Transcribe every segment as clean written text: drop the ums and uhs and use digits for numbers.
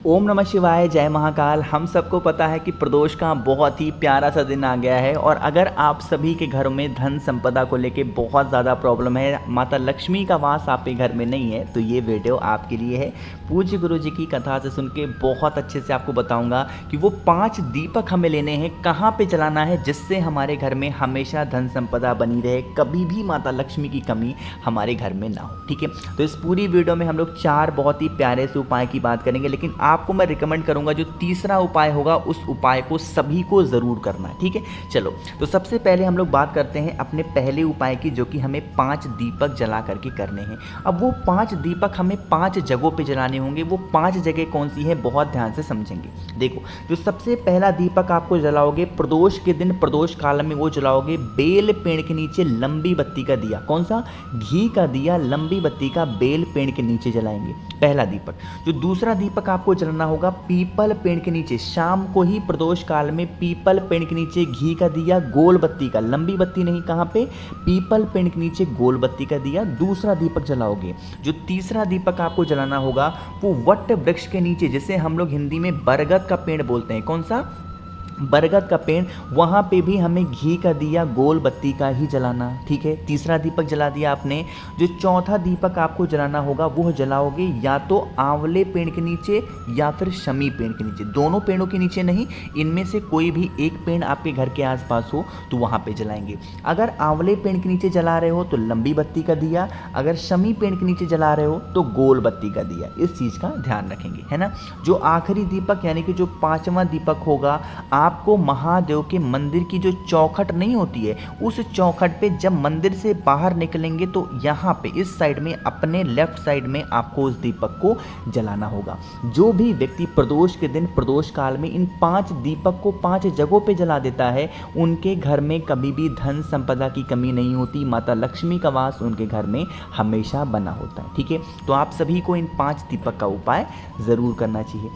ओम नमः शिवाय, जय महाकाल। हम सबको पता है कि प्रदोष का बहुत ही प्यारा सा दिन आ गया है और अगर आप सभी के घरों में धन संपदा को लेके बहुत ज़्यादा प्रॉब्लम है, माता लक्ष्मी का वास आपके घर में नहीं है, तो ये वीडियो आपके लिए है। पूज्य गुरु जी की कथा से सुन के बहुत अच्छे से आपको बताऊंगा कि वो 5 दीपक हमें लेने हैं, कहाँ पे जलाना है, जिससे हमारे घर में हमेशा धन संपदा बनी रहे, कभी भी माता लक्ष्मी की कमी हमारे घर में ना हो। ठीक है, तो इस पूरी वीडियो में हम लोग 4 बहुत ही प्यारे से उपाय की बात करेंगे, लेकिन आपको मैं रिकमेंड करूंगा जो तीसरा उपाय होगा उस उपाय को सभी को ज़रूर करना है। ठीक है, चलो तो सबसे पहले हम लोग बात करते हैं अपने पहले उपाय की, जो कि हमें 5 दीपक जला करके करने हैं। अब वो 5 दीपक हमें 5 जगहों पे जलाने होंगे। वो 5 जगह कौन सी है, बहुत ध्यान से समझेंगे। देखो, जो सबसे पहला दीपक आपको जलाओगे प्रदोष के दिन, प्रदोष काल में, वो जलाओगे बेल पेड़ के नीचे लंबी बत्ती का दिया। कौन सा? घी का दिया लंबी बत्ती का बेल पेड़ के नीचे जलाएंगे, पहला दीपक। जो दूसरा दीपक आपको जलाना होगा पीपल पेड़ के नीचे, शाम को ही प्रदोष काल में पीपल पेड़ के नीचे घी का दिया, गोल बत्ती का, लंबी बत्ती नहीं, कहाँ पे? पीपल पेड़ के नीचे गोल बत्ती का दिया, दूसरा दीपक जलाओगे। जो तीसरा दीपक आपको जलाना होगा वो वट वृक्ष के नीचे, जिसे हम लोग हिंदी में बरगद का पेड़ बोलते हैं। कौन सा? बरगद का पेड़। वहाँ पे भी हमें घी का दिया गोल बत्ती का ही जलाना। ठीक है, तीसरा दीपक जला दिया आपने। जो चौथा दीपक आपको जलाना होगा वो जलाओगे या तो आंवले पेड़ के नीचे या फिर शमी पेड़ के नीचे, दोनों पेड़ों के नीचे नहीं, इनमें से कोई भी एक पेड़ आपके घर के आसपास हो तो वहाँ पे जलाएंगे। अगर आंवले पेड़ के नीचे जला रहे हो तो लंबी बत्ती का दिया, अगर शमी पेड़ के नीचे जला रहे हो तो गोल बत्ती का दिया। इस चीज़ का ध्यान रखेंगे, है ना। जो आखिरी दीपक यानी कि जो 5वां दीपक होगा, आपको महादेव के मंदिर की जो चौखट नहीं होती है, उस चौखट पे जब मंदिर से बाहर निकलेंगे तो यहाँ पे इस साइड में, अपने लेफ्ट साइड में आपको उस दीपक को जलाना होगा। जो भी व्यक्ति प्रदोष के दिन, प्रदोष काल में इन 5 दीपक को 5 जगहों पे जला देता है, उनके घर में कभी भी धन संपदा की कमी नहीं होती, माता लक्ष्मी का वास उनके घर में हमेशा बना होता है। ठीक है, तो आप सभी को इन 5 दीपक का उपाय ज़रूर करना चाहिए।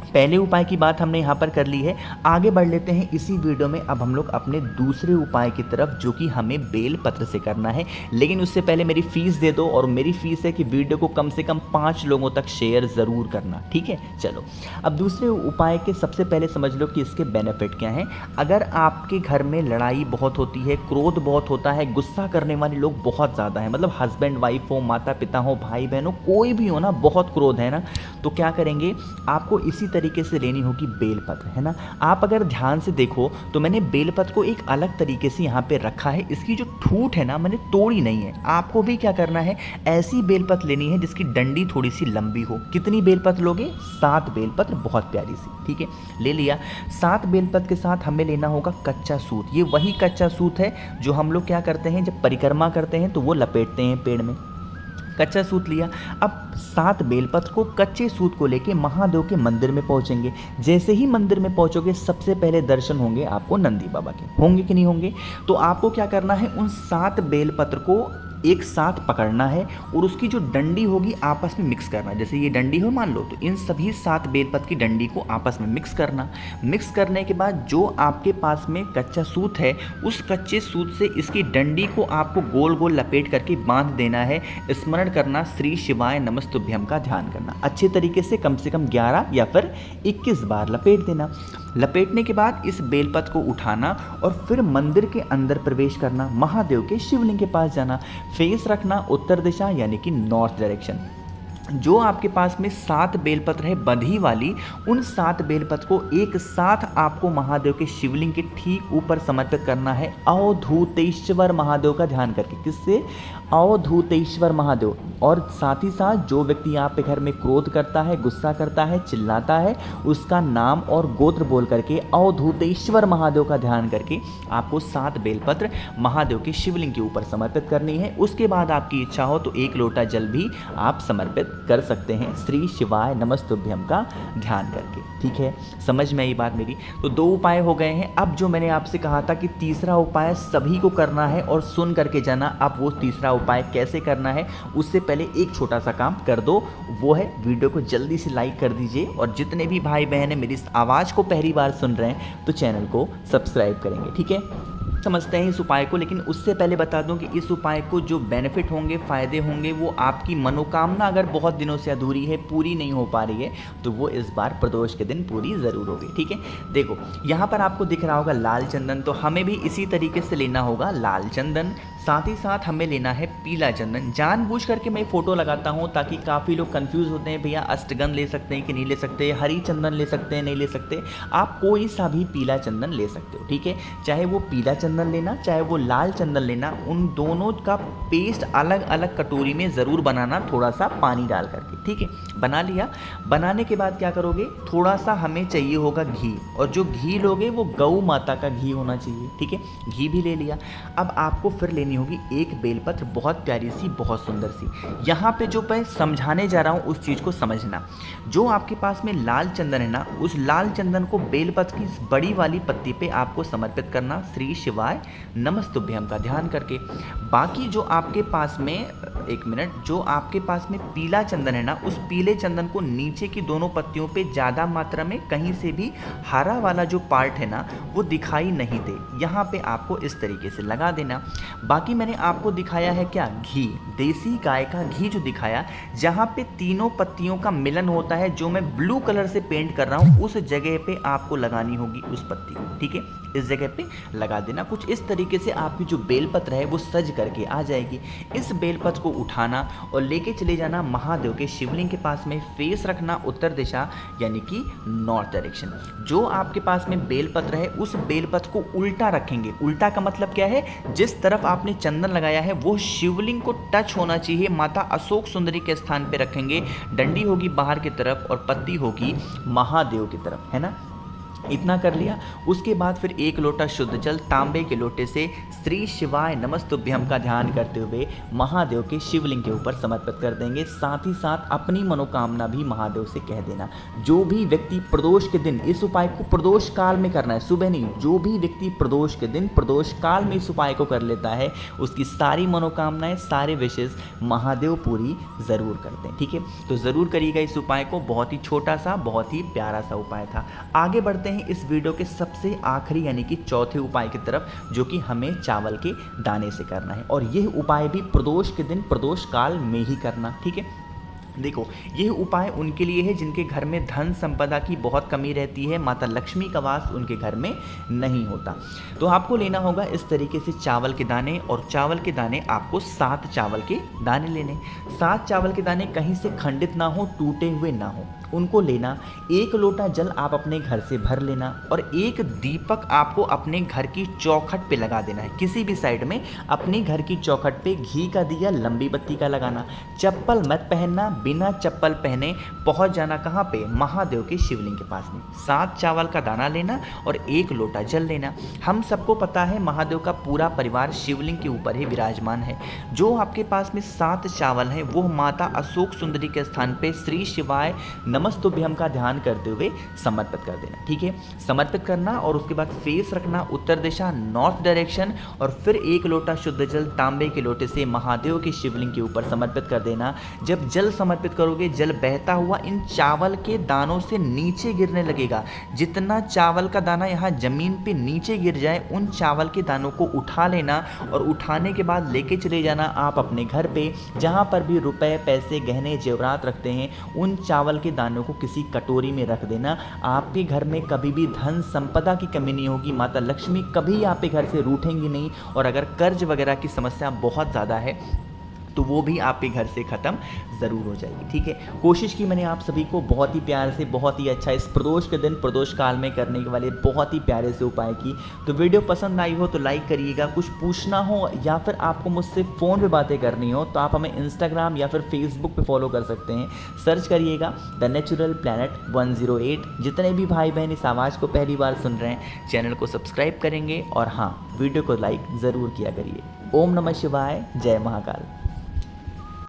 पहले उपाय की बात हमने यहाँ पर कर ली है, आगे बढ़ लेते हैं इसी वीडियो में। अब हम लोग अपने दूसरे उपाय की तरफ, जो कि हमें बेल पत्र से करना है। लेकिन उससे पहले मेरी फीस दे दो, और मेरी फीस है कि वीडियो को कम से कम 5 लोगों तक शेयर ज़रूर करना। ठीक है, चलो अब दूसरे उपाय के सबसे पहले समझ लो कि इसके बेनिफिट क्या हैं। अगर आपके घर में लड़ाई बहुत होती है, क्रोध बहुत होता है, गुस्सा करने वाले लोग बहुत ज़्यादा हैं, मतलब हस्बैंड वाइफ हो, माता पिता हो, भाई बहन हो, कोई भी हो ना, बहुत क्रोध है ना, तो क्या करेंगे, आपको इसी तरीके से लेनी होगी बेलपत्र, है ना। आप अगर ध्यान से देखो तो मैंने बेलपत्र को एक अलग तरीके से यहाँ पे रखा है, इसकी जो ठूठ है ना, मैंने तोड़ी नहीं है। आपको भी क्या करना है, ऐसी बेलपत्र लेनी है जिसकी डंडी थोड़ी सी लंबी हो। कितनी बेलपत्र लोगे? 7 बेलपत्र, बहुत प्यारी सी। ठीक है, ले लिया। 7 बेलपत्र के साथ हमें लेना होगा कच्चा सूत। ये वही कच्चा सूत है जो हम लोग क्या करते हैं, जब परिक्रमा करते हैं तो वो लपेटते हैं पेड़ में। कच्चा सूत लिया। अब 7 बेलपत्र को, कच्चे सूत को लेके महादेव के मंदिर में पहुंचेंगे। जैसे ही मंदिर में पहुंचोगे, सबसे पहले दर्शन होंगे आपको नंदी बाबा के। होंगे कि नहीं होंगे? तो आपको क्या करना है, उन 7 बेलपत्र को एक साथ पकड़ना है और उसकी जो डंडी होगी आपस में मिक्स करना। जैसे ये डंडी हो मान लो, तो इन सभी 7 बेलपत्र की डंडी को आपस में मिक्स करना। मिक्स करने के बाद जो आपके पास में कच्चा सूत है, उस कच्चे सूत से इसकी डंडी को आपको गोल गोल लपेट करके बांध देना है। स्मरण करना श्री शिवाय नमस्तुभ्यम का ध्यान करना। अच्छे तरीके से कम 11 या फिर 21 बार लपेट देना। लपेटने के बाद इस बेलपत्र को उठाना और फिर मंदिर के अंदर प्रवेश करना। महादेव के शिवलिंग के पास जाना। फेस रखना उत्तर दिशा यानी कि नॉर्थ डायरेक्शन। जो आपके पास में 7 बेलपत्र है बंधी वाली, उन 7 बेलपत्र को एक साथ आपको महादेव के शिवलिंग के ठीक ऊपर समर्पित करना है, अवधूतेश्वर महादेव का ध्यान करके। किससे? अवधूतेश्वर महादेव। और साथ ही साथ जो व्यक्ति यहाँ पे घर में क्रोध करता है, गुस्सा करता है, चिल्लाता है, उसका नाम और गोत्र बोल करके अवधूतेश्वर महादेव का ध्यान करके आपको 7 बेलपत्र महादेव के शिवलिंग के ऊपर समर्पित करनी है। उसके बाद आपकी इच्छा हो तो 1 लोटा जल भी आप समर्पित कर सकते हैं, श्री शिवाय नमस्तुभ्यम का ध्यान करके। ठीक है, समझ में आई बात मेरी? तो 2 उपाय हो गए हैं। अब जो मैंने आपसे कहा था कि तीसरा उपाय सभी को करना है और सुन करके जाना, अब वो तीसरा उपाय कैसे करना है, उससे पहले एक छोटा सा काम कर दो, वो है वीडियो को जल्दी से लाइक कर दीजिए, और जितने भी भाई बहन हैं मेरी इस आवाज़ को पहली बार सुन रहे हैं तो चैनल को सब्सक्राइब करेंगे। ठीक है, समझते हैं इस उपाय को, लेकिन उससे पहले बता दूं कि इस उपाय को जो बेनिफिट होंगे, फ़ायदे होंगे, वो आपकी मनोकामना अगर बहुत दिनों से अधूरी है, पूरी नहीं हो पा रही है, तो वो इस बार प्रदोष के दिन पूरी ज़रूर होगी। ठीक है, देखो यहाँ पर आपको दिख रहा होगा लाल चंदन, तो हमें भी इसी तरीके से लेना होगा लाल चंदन। साथ ही साथ हमें लेना है पीला चंदन। जानबूझ करके मैं फ़ोटो लगाता हूँ ताकि काफ़ी लोग कंफ्यूज होते हैं, भैया अष्टगंध ले सकते हैं कि नहीं ले सकते, हरी चंदन ले सकते हैं नहीं ले सकते। आप कोई सा भी पीला चंदन ले सकते हो, ठीक है। चाहे वो पीला चंदन लेना, चाहे वो लाल चंदन लेना, उन दोनों का पेस्ट अलग अलग कटोरी में ज़रूर बनाना, थोड़ा सा पानी डाल करके, ठीक है। बना लिया। बनाने के बाद क्या करोगे, थोड़ा सा हमें चाहिए होगा घी, और जो घी लोगे वो गौ माता का घी होना चाहिए, ठीक है। घी भी ले लिया। अब आपको फिर लेनी होगी एक बेलपत्र, बहुत प्यारी सी, बहुत सुंदर सी। यहाँ पे जो मैं समझाने जा रहा हूँ उस चीज़ को समझना। जो आपके पास में लाल चंदन है ना, उस लाल चंदन को बेलपत्र की बड़ी वाली पत्ती पे आपको समर्पित करना, श्री शिवाय नमस्तुभ्यम का ध्यान करके। बाकी जो आपके पास में, एक मिनट, जो आपके पास में पीला चंदन है ना, उस पीले चंदन को नीचे की दोनों पत्तियों पे ज़्यादा मात्रा में, कहीं से भी हरा वाला जो पार्ट है ना वो दिखाई नहीं दे, यहाँ पे आपको इस तरीके से लगा देना। बाकी मैंने आपको दिखाया है क्या, घी, देसी गाय का घी जो दिखाया, जहाँ पे तीनों पत्तियों का मिलन होता है, जो मैं ब्लू कलर से पेंट कर रहा हूँ, उस जगह पे आपको लगानी होगी उस पत्ती को, ठीक है। इस जगह पे लगा देना। कुछ इस तरीके से आपकी जो बेलपत्र है वो सज करके आ जाएगी। इस बेलपत्र को उठाना और लेके चले जाना महादेव के शिवलिंग के पास में, फेस रखना उत्तर दिशा, यानी कि नॉर्थ डायरेक्शन। जो आपके पास में बेलपत्र है उस बेलपत्र को उल्टा रखेंगे। उल्टा का मतलब क्या है, जिस तरफ आपने चंदन लगाया है वो शिवलिंग को टच होना चाहिए। माता अशोक सुंदरी के स्थान पे रखेंगे। डंडी होगी बाहर की तरफ और पत्ती होगी महादेव की तरफ, है ना। इतना कर लिया। उसके बाद फिर एक लोटा शुद्ध जल तांबे के लोटे से श्री शिवाय नमस्तुभ्यम का ध्यान करते हुए महादेव के शिवलिंग के ऊपर समर्पित कर देंगे। साथ ही साथ अपनी मनोकामना भी महादेव से कह देना। जो भी व्यक्ति प्रदोष के दिन, इस उपाय को प्रदोष काल में करना है, सुबह नहीं, जो भी व्यक्ति प्रदोष के दिन, प्रदोष काल में इस उपाय को कर लेता है, उसकी सारी मनोकामनाएं, सारे विशेष महादेव पूरी ज़रूर करते हैं, ठीक है। तो ज़रूर करिएगा इस उपाय को। बहुत ही छोटा सा, बहुत ही प्यारा सा उपाय था। आगे बढ़ते हैं इस वीडियो के सबसे आखिरी, यानी कि चौथे उपाय की तरफ, जो कि हमें चावल के दाने से करना है। और यह उपाय भी प्रदोष के दिन, प्रदोष काल में ही करना, ठीक है। देखो, यह उपाय उनके लिए है जिनके घर में धन संपदा की बहुत कमी रहती है, माता लक्ष्मी का वास उनके घर में नहीं होता। तो आपको लेना होगा इस तरीके से चावल के दाने, और चावल के दाने आपको 7 चावल के दाने लेने। 7 चावल के दाने कहीं से खंडित ना हो, टूटे हुए ना हो, उनको लेना। 1 लोटा जल आप अपने घर से भर लेना, और एक दीपक आपको अपने घर की चौखट पे लगा देना है। किसी भी साइड में अपने घर की चौखट पे घी का दिया, लंबी बत्ती का लगाना। चप्पल मत पहनना, बिना चप्पल पहने पहुंच जाना कहाँ पे, महादेव के शिवलिंग के पास में। 7 चावल का दाना लेना और 1 लोटा जल लेना। हम सबको पता है महादेव का पूरा परिवार शिवलिंग के ऊपर ही विराजमान है। जो आपके पास में 7 चावल है वो माता अशोक सुंदरी के स्थान पे श्री शिवाय नमस्तुभ्यम का ध्यान करते हुए समर्पित कर देना, ठीक है। समर्पित करना और उसके बाद फेस रखना उत्तर दिशा, नॉर्थ डायरेक्शन, और फिर 1 लोटा शुद्ध जल तांबे के लोटे से महादेव के शिवलिंग के ऊपर समर्पित कर देना। जब जल समर्पित करोगे, जल बहता हुआ इन चावल के दानों से नीचे गिरने लगेगा। जितना चावल का दाना यहाँ जमीन पे नीचे गिर जाए, उन चावल के दानों को उठा लेना, और उठाने के बाद लेके चले जाना आप अपने घर पे। जहाँ पर भी रुपए, पैसे, गहने, जेवरात रखते हैं, उन चावल के दानों को किसी कटोरी में रख देना। आपके घर में कभी भी धन संपदा की कमी नहीं होगी। माता लक्ष्मी कभी आपके घर से रूठेंगी नहीं, और अगर कर्ज वगैरह की समस्या बहुत ज़्यादा है तो वो भी आपके घर से ख़त्म ज़रूर हो जाएगी, ठीक है। कोशिश की मैंने आप सभी को बहुत ही प्यार से, बहुत ही अच्छा, इस प्रदोष के दिन, प्रदोष काल में करने के वाले बहुत ही प्यारे से उपाय की। तो वीडियो पसंद आई हो तो लाइक करिएगा। कुछ पूछना हो या फिर आपको मुझसे फ़ोन पे बातें करनी हो तो आप हमें इंस्टाग्राम या फिर फेसबुक पे फॉलो कर सकते हैं। सर्च करिएगा द नेचुरल प्लैनेट 108। जितने भी भाई बहन इस आवाज़ को पहली बार सुन रहे हैं, चैनल को सब्सक्राइब करेंगे, और हाँ, वीडियो को लाइक ज़रूर किया करिए। ओम नमः शिवाय, जय महाकाल।